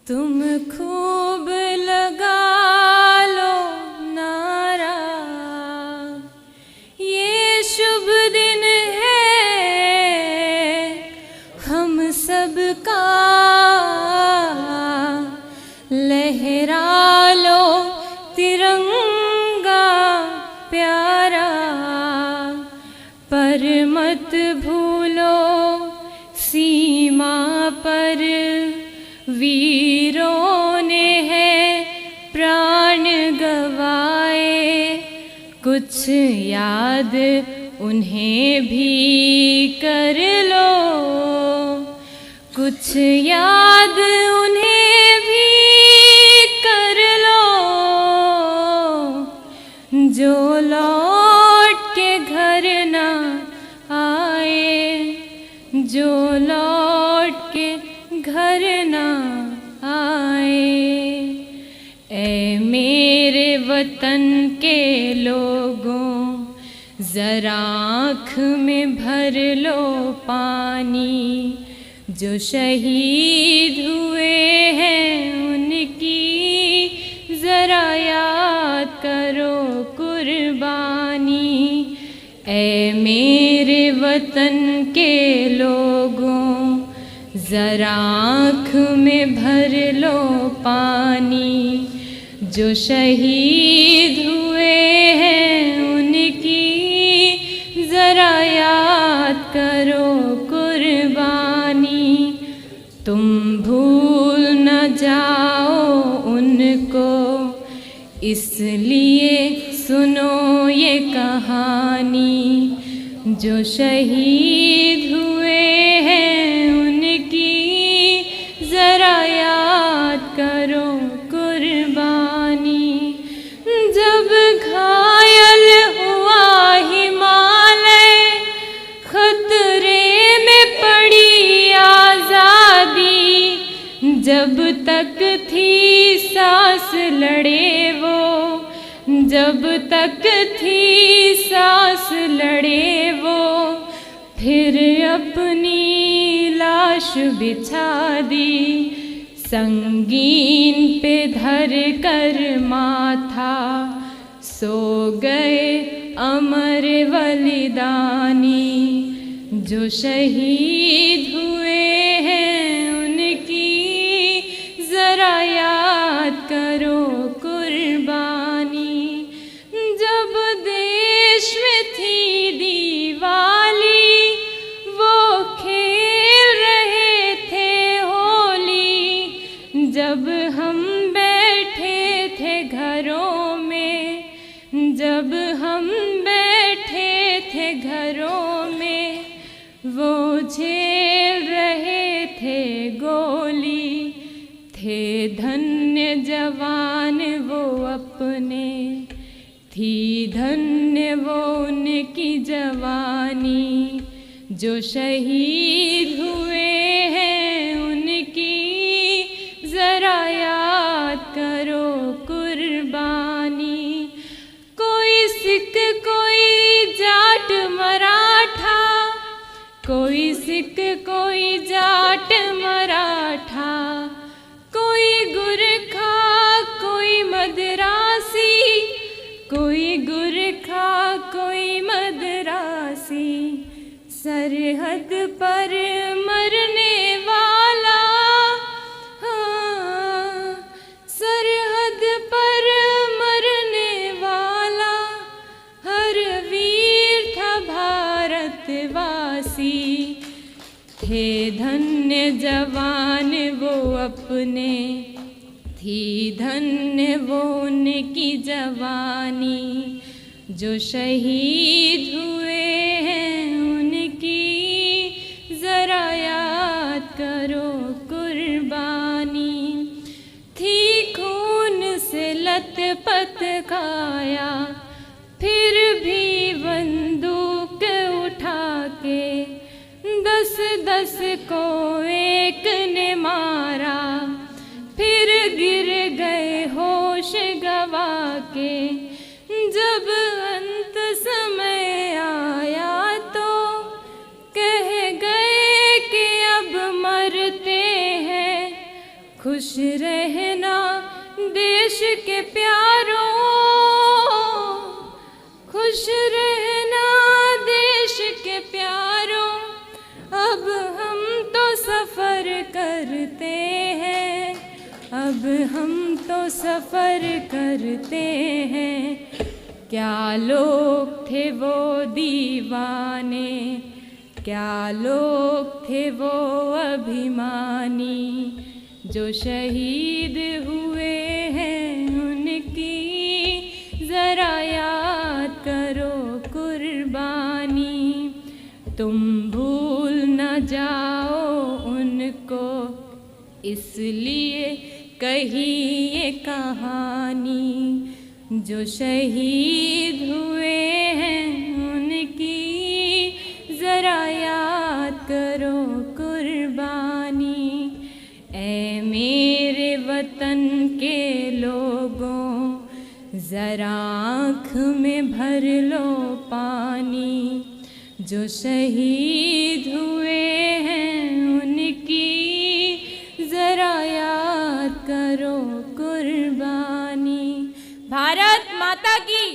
तुम खूब लगा लो नारा, ये शुभ दिन है हम सबका, लहरा लो तिरंगा प्यारा, पर मत भूलो सीमा पर वीरों ने है प्राण गवाए, कुछ याद उन्हें भी कर लो, कुछ याद उन्हें भी कर लो, जो लौट के घर ना आए, जो लौट के घर ना आए। ऐ मेरे वतन के लोगों, जरा आँख में भर लो पानी, जो शहीद हुए हैं उनकी जरा याद करो कुर्बानी। ऐ मेरे वतन के लोगों, जरा आँख में भर लो पानी, जो शहीद हुए हैं उनकी जरा याद करो कुर्बानी। तुम भूल न जाओ उनको, इसलिए सुनो ये कहानी, जो शहीद हुए हैं उनकी जरा याद करो कुर्बानी। जब घायल हुआ हिमालय, खतरे में पड़ी आजादी, जब तक थी सांस लड़े वो, जब तक थी सांस लड़े वो, फिर अपनी लाश बिछा दी, संगीन पे धर कर माथा, सो गए अमर बलिदानी, जो शहीद हुए हैं उनकी जरा याद करो कुर्बानी। जब देश में थी दिवाली, वो खेल रहे थे होली, जब हम बैठे थे घरों में, जब हम बैठे थे घरों में, वो झेल रहे थे गोली, थे धन्य जवान वो अपने, थी धन्य वो उनकी जवानी, जो शहीद हुए हैं उनकी जरा याद करो कुर्बानी। कोई सिख कोई जाट मराठा, कोई सिख कोई जाट मराठा, कोई गुरखा कोई मदरासी, कोई गुरखा कोई मदरासी, सरहद पर मरने वाला, हाँ, सरहद पर मरने वाला, हर वीर था भारतवासी, थे धन्य जवान वो अपने, थी धन्य वो उनकी जवानी, जो शहीद हुए हैं उनकी जरा याद करो कुर्बानी। थी खून से लथपथ काया, फिर भी बंदूक उठा के 10-10 को एक ने मारा, फिर गिर गए होश गवा के, जब अंत समय आया तो कह गए कि अब मरते हैं, खुश रहना देश के प्यारों, खुश रहना देश के प्यारों। अब हम तो सफ़र करते हैं, अब हम तो सफ़र करते हैं। क्या लोग थे वो दीवाने, क्या लोग थे वो अभिमानी, जो शहीद हुए हैं उनकी ज़रा याद करो कुर्बानी। तुम भूल न जाओ उनको, इसलिए कही ये कहानी, जो शहीद हुए हैं उनकी ज़रा याद करो कुर्बानी। ऐ मेरे वतन के लोगों, ज़रा आँख में भर लो पानी, जो शहीद हुए हैं उनकी ज़रा याद करो कुर्बानी। भारत माता की।